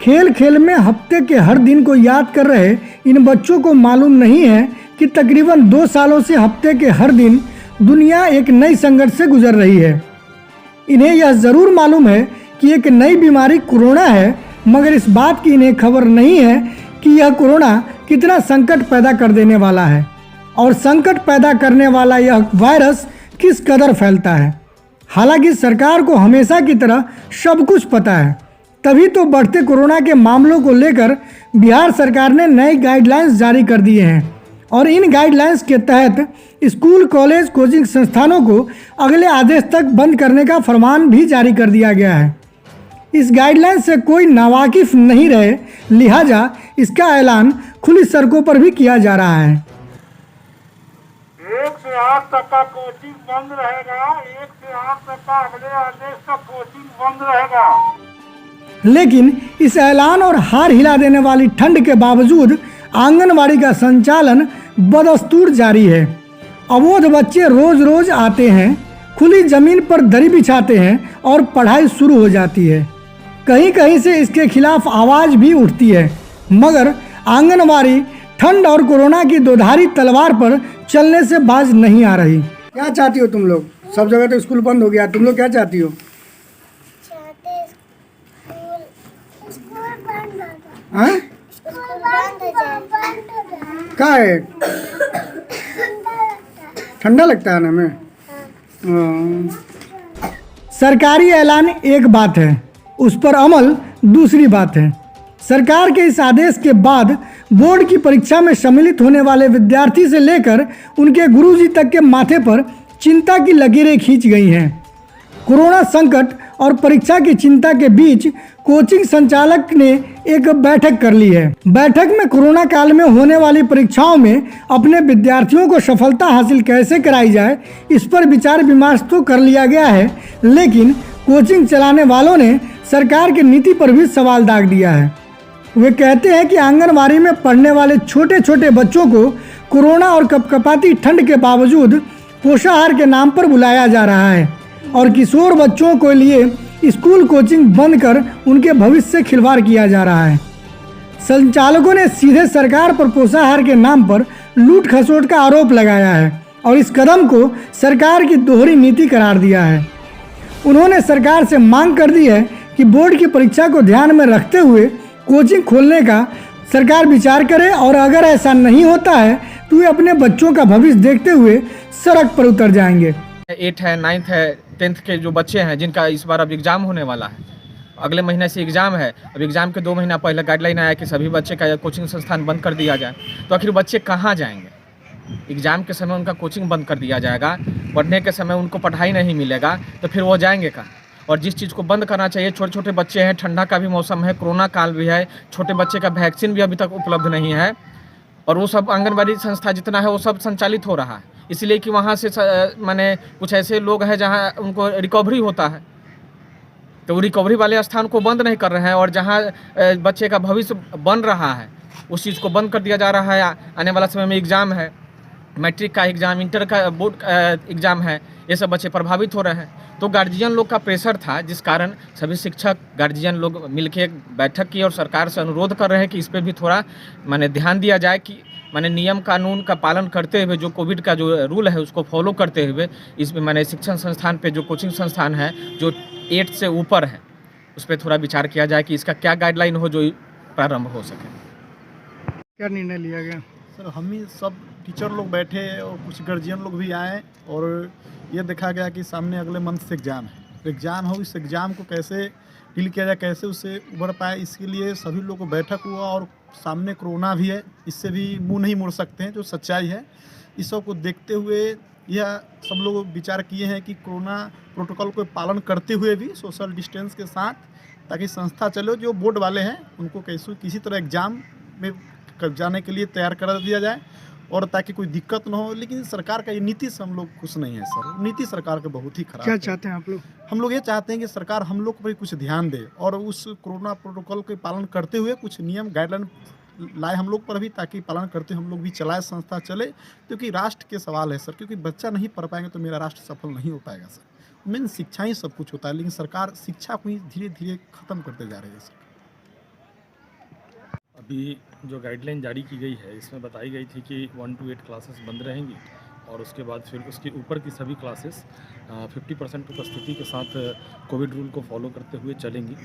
खेल खेल में हफ्ते के हर दिन को याद कर रहे इन बच्चों को मालूम नहीं है कि तकरीबन 2 सालों से हफ्ते के हर दिन दुनिया एक नई संकट से गुजर रही है। इन्हें यह ज़रूर मालूम है कि एक नई बीमारी कोरोना है, मगर इस बात की इन्हें खबर नहीं है कि यह कोरोना कितना संकट पैदा कर देने वाला है और संकट पैदा करने वाला यह वायरस किस कदर फैलता है। हालांकि सरकार को हमेशा की तरह सब कुछ पता है, तभी तो बढ़ते कोरोना के मामलों को लेकर बिहार सरकार ने नए गाइडलाइंस जारी कर दिए हैं और इन गाइडलाइंस के तहत स्कूल, कॉलेज, कोचिंग संस्थानों को अगले आदेश तक बंद करने का फरमान भी जारी कर दिया गया है। इस गाइडलाइन से कोई नावाकिफ नहीं रहे, लिहाजा इसका ऐलान खुली सड़कों पर भी किया जा रहा है। 1 से 8 तक का कोचिंग बंद रहेगा। 1 से 8 तक का अगले आदेश तक कोचिंग बंद रहेगा। लेकिन इस ऐलान और हार हिला देने वाली ठंड के बावजूद आंगनवाड़ी का संचालन बदस्तूर जारी है। अबोध बच्चे रोज रोज आते हैं, खुली जमीन पर दरी बिछाते हैं और पढ़ाई शुरू हो जाती है। कहीं कहीं से इसके खिलाफ आवाज़ भी उठती है, मगर आंगनवाड़ी ठंड और कोरोना की दोधारी तलवार पर चलने से बाज नहीं आ रही। क्या चाहती हो तुम लोग? सब जगह तो स्कूल बंद हो गया, तुम लोग क्या चाहती हो? हाँ? क्या है? ठंडा लगता है ना हमें। सरकारी ऐलान एक बात है, उस पर अमल दूसरी बात है। सरकार के इस आदेश के बाद बोर्ड की परीक्षा में सम्मिलित होने वाले विद्यार्थी से लेकर उनके गुरुजी तक के माथे पर चिंता की लकीरें खींच गई हैं। कोरोना संकट और परीक्षा की चिंता के बीच कोचिंग संचालक ने एक बैठक कर ली है। बैठक में कोरोना काल में होने वाली परीक्षाओं में अपने विद्यार्थियों को सफलता हासिल कैसे कराई जाए, इस पर विचार विमर्श तो कर लिया गया है, लेकिन कोचिंग चलाने वालों ने सरकार की नीति पर भी सवाल दाग दिया है। वे कहते हैं कि आंगनवाड़ी में पढ़ने वाले छोटे छोटे बच्चों को कोरोना और कपकपाती ठंड के बावजूद पोषाहार के नाम पर बुलाया जा रहा है और किशोर बच्चों के लिए स्कूल कोचिंग बंद कर उनके भविष्य से खिलवाड़ किया जा रहा है। संचालकों ने सीधे सरकार पर पोषाहार के नाम पर लूट खसोट का आरोप लगाया है और इस कदम को सरकार की दोहरी नीति करार दिया है। उन्होंने सरकार से मांग कर दी है कि बोर्ड की परीक्षा को ध्यान में रखते हुए कोचिंग खोलने का सरकार विचार करे और अगर ऐसा नहीं होता है तो वे अपने बच्चों का भविष्य देखते हुए सड़क पर उतर जाएंगे। 8 है, 9th है, 10th के जो बच्चे हैं जिनका इस बार अब एग्ज़ाम होने वाला है, अगले महीने से एग्ज़ाम है। अब एग्ज़ाम के 2 महीना पहले गाइडलाइन आया कि सभी बच्चे का कोचिंग संस्थान बंद कर दिया जाए, तो आखिर बच्चे कहाँ जाएंगे? एग्ज़ाम के समय उनका कोचिंग बंद कर दिया जाएगा, पढ़ने के समय उनको पढ़ाई नहीं मिलेगा, तो फिर वो जाएंगे कहाँ? और जिस चीज़ को बंद करना चाहिए, छोटे छोटे बच्चे हैं, ठंडा का भी मौसम है, कोरोना काल भी है, छोटे बच्चे का वैक्सीन भी अभी तक उपलब्ध नहीं है और वो सब आंगनबाड़ी संस्था जितना है वो सब संचालित हो रहा है, इसलिए कि वहाँ से माने कुछ ऐसे लोग हैं जहाँ उनको रिकवरी होता है, तो वो रिकवरी वाले स्थान को बंद नहीं कर रहे हैं और जहाँ बच्चे का भविष्य बन रहा है उस चीज़ को बंद कर दिया जा रहा है। आने वाला समय में एग्ज़ाम है, मैट्रिक का एग्ज़ाम, इंटर का बोर्ड एग्ज़ाम है, ये सब बच्चे प्रभावित हो रहे हैं। तो गार्जियन लोग का प्रेशर था, जिस कारण सभी शिक्षक गार्जियन लोग मिलकर बैठक की और सरकार से अनुरोध कर रहे हैं कि इस पर भी थोड़ा माने ध्यान दिया जाए कि माने नियम कानून का पालन करते हुए जो कोविड का जो रूल है उसको फॉलो करते हुए इसमें माने शिक्षण संस्थान पे जो कोचिंग संस्थान है जो 8 से ऊपर है उस पर थोड़ा विचार किया जाए कि इसका क्या गाइडलाइन हो जो प्रारंभ हो सके। क्या निर्णय लिया गया? सर, हम ही सब टीचर लोग बैठे और कुछ गार्जियन लोग भी आए और ये देखा गया कि सामने अगले मंथ से एग्ज़ाम है। एग्ज़ाम हो, इस एग्ज़ाम को कैसे डील किया जाए, कैसे उससे उभर पाए, इसके लिए सभी लोग को बैठक हुआ और सामने कोरोना भी है, इससे भी मुंह नहीं मोड़ सकते हैं, जो सच्चाई है। इस सब को देखते हुए यह सब लोग विचार किए हैं कि कोरोना प्रोटोकॉल को पालन करते हुए भी सोशल डिस्टेंस के साथ, ताकि संस्था चलो जो बोर्ड वाले हैं उनको कैसे किसी तरह एग्ज़ाम में जाने के लिए तैयार कर दिया जाए और ताकि कोई दिक्कत ना हो। लेकिन सरकार का ये नीति से हम लोग खुश नहीं है सर, नीति सरकार का बहुत ही खराब। क्या चाहते हैं आप लोग? हम लोग ये चाहते हैं कि सरकार हम लोग पर कुछ ध्यान दे और उस कोरोना प्रोटोकॉल के पालन करते हुए कुछ नियम गाइडलाइन लाए हम लोग पर भी, ताकि पालन करते हम लोग भी चलाए, संस्था चले, क्योंकि राष्ट्र के सवाल है सर। क्योंकि बच्चा नहीं पढ़ पाएंगे तो मेरा राष्ट्र सफल नहीं हो पाएगा सर। मेन शिक्षा ही सब कुछ होता है, लेकिन सरकार शिक्षा को ही धीरे धीरे ख़त्म करते जा रही है सर। अभी जो गाइडलाइन जारी की गई है इसमें बताई गई थी कि 1 to 8 क्लासेस बंद रहेंगी और उसके बाद फिर उसके ऊपर की सभी क्लासेस 50% उपस्थिति के साथ कोविड रूल को फॉलो करते हुए चलेंगी।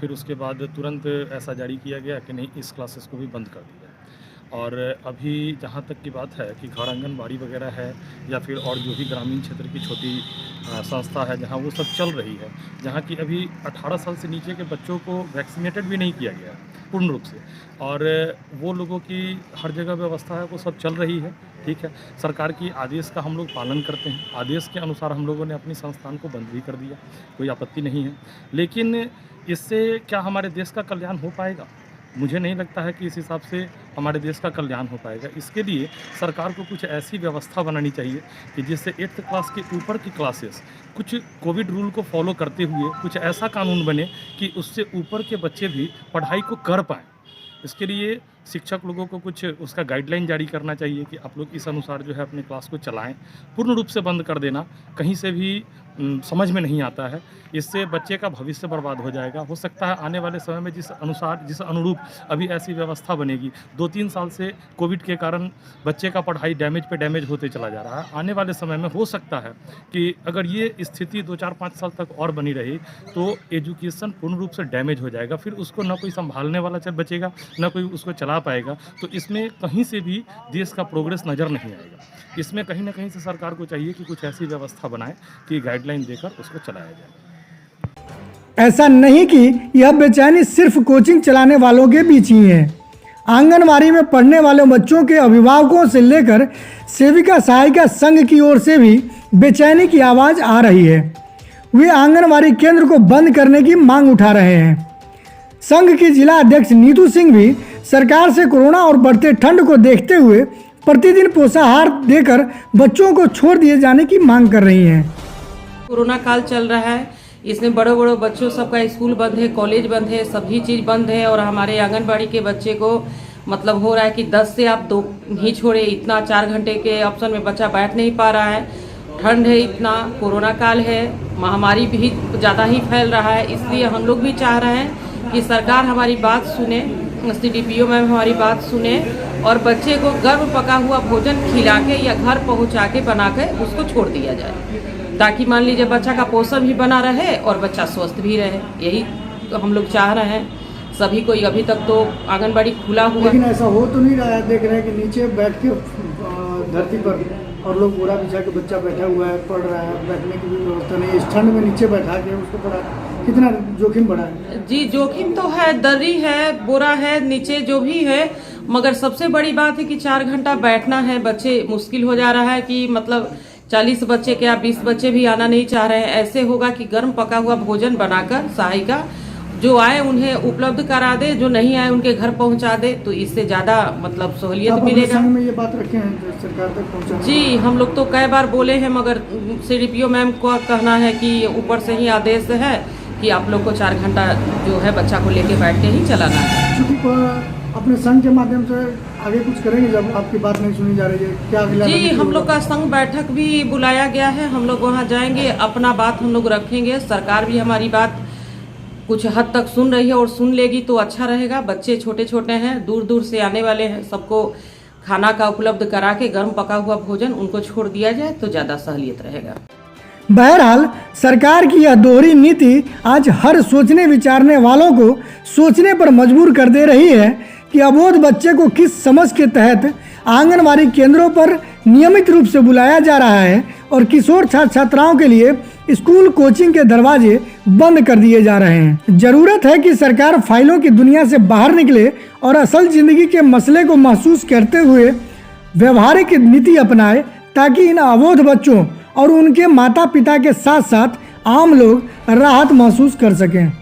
फिर उसके बाद तुरंत ऐसा जारी किया गया कि नहीं, इस क्लासेस को भी बंद कर दिया। और अभी जहाँ तक की बात है कि घर आंगनबाड़ी वगैरह है या फिर और जो भी ग्रामीण क्षेत्र की छोटी संस्था है जहाँ वो सब चल रही है, जहाँ की अभी 18 साल से नीचे के बच्चों को वैक्सीनेटेड भी नहीं किया गया है पूर्ण रूप से, और वो लोगों की हर जगह व्यवस्था है वो सब चल रही है। ठीक है, सरकार की आदेश का हम लोग पालन करते हैं, आदेश के अनुसार हम लोगों ने अपनी संस्थान को बंद भी कर दिया, कोई आपत्ति नहीं है। लेकिन इससे क्या हमारे देश का कल्याण हो पाएगा? मुझे नहीं लगता है कि इस हिसाब से हमारे देश का कल्याण हो पाएगा। इसके लिए सरकार को कुछ ऐसी व्यवस्था बनानी चाहिए कि जिससे 8th क्लास के ऊपर की क्लासेस कुछ कोविड रूल को फॉलो करते हुए कुछ ऐसा कानून बने कि उससे ऊपर के बच्चे भी पढ़ाई को कर पाएँ। इसके लिए शिक्षक लोगों को कुछ उसका गाइडलाइन जारी करना चाहिए कि आप लोग इस अनुसार जो है अपने क्लास को चलाएं। पूर्ण रूप से बंद कर देना कहीं से भी समझ में नहीं आता है। इससे बच्चे का भविष्य बर्बाद हो जाएगा। हो सकता है आने वाले समय में जिस अनुरूप अभी ऐसी व्यवस्था बनेगी, 2-3 साल से कोविड के कारण बच्चे का पढ़ाई डैमेज पे डैमेज होते चला जा रहा है। आने वाले समय में हो सकता है कि अगर ये स्थिति 2-4-5 साल तक और बनी रही तो एजुकेशन पूर्ण रूप से डैमेज हो जाएगा। फिर उसको ना कोई संभालने वाला बचेगा, ना कोई उसको चला पाएगा। तो इसमें कहीं से भी देश का प्रोग्रेस नज़र नहीं आएगा। इसमें कहीं ना कहीं से सरकार को चाहिए कि कुछ ऐसी व्यवस्था बनाए कि गाइडलाइन देकर उसको चलाया जाए। ऐसा नहीं कि यह बेचैनी सिर्फ कोचिंग चलाने वालों के बीच ही है। आंगनवाड़ी में पढ़ने वाले बच्चों के अभिभावकों से लेकर सेविका सहायिका संघ की ओर से भी बेचैनी की आवाज़ आ रही है। वे आंगनवाड़ी केंद्र को बंद करने की मांग उठा रहे हैं। संघ की जिला अध्यक्ष नीतू सिंह भी सरकार से कोरोना और बढ़ते ठंड को देखते हुए प्रतिदिन पोषाहार देकर बच्चों को छोड़ दिए जाने की मांग कर रही हैं। कोरोना काल चल रहा है, इसमें बड़े बड़े बच्चों सबका स्कूल बंद है, कॉलेज बंद है, सभी चीज़ बंद है। और हमारे आंगनबाड़ी के बच्चे को मतलब हो रहा है कि 10 से आप 2 ही छोड़े, इतना 4 घंटे के ऑप्शन में बच्चा बैठ नहीं पा रहा है। ठंड है, इतना कोरोना काल है, महामारी भी ज़्यादा ही फैल रहा है। इसलिए हम लोग भी चाह रहे हैं कि सरकार हमारी बात सुने, CDPO मैम हमारी बात सुने और बच्चे को गर्म पका हुआ भोजन खिला के या घर पहुंचा के बना के उसको छोड़ दिया जाए, ताकि मान लीजिए बच्चा का पोषण भी बना रहे और बच्चा स्वस्थ भी रहे। यही तो हम लोग चाह रहे हैं सभी को। अभी तक तो आंगनबाड़ी खुला हुआ, लेकिन ऐसा हो तो नहीं रहा है। देख रहे हैं कि नीचे बैठ के धरती पर और लोग बोरा बिछा के बच्चा बैठा हुआ है, पढ़ रहा है, बैठने की भी व्यवस्था नहीं है। इस ठंड में नीचे बैठा के उसको पढ़ा, कितना जोखिम बढ़ा है। जी जोखिम तो है, दर्री है, बोरा है, नीचे जो भी है। मगर सबसे बड़ी बात है कि 4 घंटा बैठना है, बच्चे मुश्किल हो जा रहा है कि मतलब 40 बच्चे क्या 20 बच्चे भी आना नहीं चाह रहे हैं। ऐसे होगा कि गर्म पका हुआ भोजन बनाकर सहायिका जो आए उन्हें उपलब्ध करा दे, जो नहीं आए उनके घर पहुंचा दे, तो इससे ज़्यादा मतलब सहूलियत मिलेगा। में ये बात रखे हैं सरकार तक पहुंचा? जी हम लोग तो कई बार बोले हैं, मगर CDPO मैम को कहना है कि ऊपर से ही आदेश है कि आप लोग को 4 घंटा जो है बच्चा को लेके बैठ के ही चलाना है। क्योंकि अपने संघ के माध्यम से आगे कुछ करेंगे जब आपकी बात नहीं सुनी जा रही है, क्या अगला? जी हम लोग का संघ बैठक भी बुलाया गया है, हम लोग वहाँ जाएंगे, अपना बात हम लोग रखेंगे। सरकार भी हमारी बात कुछ हद तक सुन रही है और सुन लेगी तो अच्छा रहेगा। बच्चे छोटे छोटे हैं, दूर दूर से आने वाले हैं, सबको खाना का उपलब्ध करा के गर्म पका हुआ भोजन उनको छोड़ दिया जाए तो ज़्यादा सहूलियत रहेगा। बहरहाल सरकार की यह दोहरी नीति आज हर सोचने विचारने वालों को सोचने पर मजबूर कर दे रही है कि अबोध बच्चे को किस समझ के तहत आंगनवाड़ी केंद्रों पर नियमित रूप से बुलाया जा रहा है और किशोर छात्र छात्राओं के लिए स्कूल कोचिंग के दरवाजे बंद कर दिए जा रहे हैं। जरूरत है कि सरकार फाइलों की दुनिया से बाहर निकले और असल जिंदगी के मसले को महसूस करते हुए व्यवहारिक नीति अपनाए, ताकि इन अबोध बच्चों और उनके माता पिता के साथ साथ आम लोग राहत महसूस कर सकें।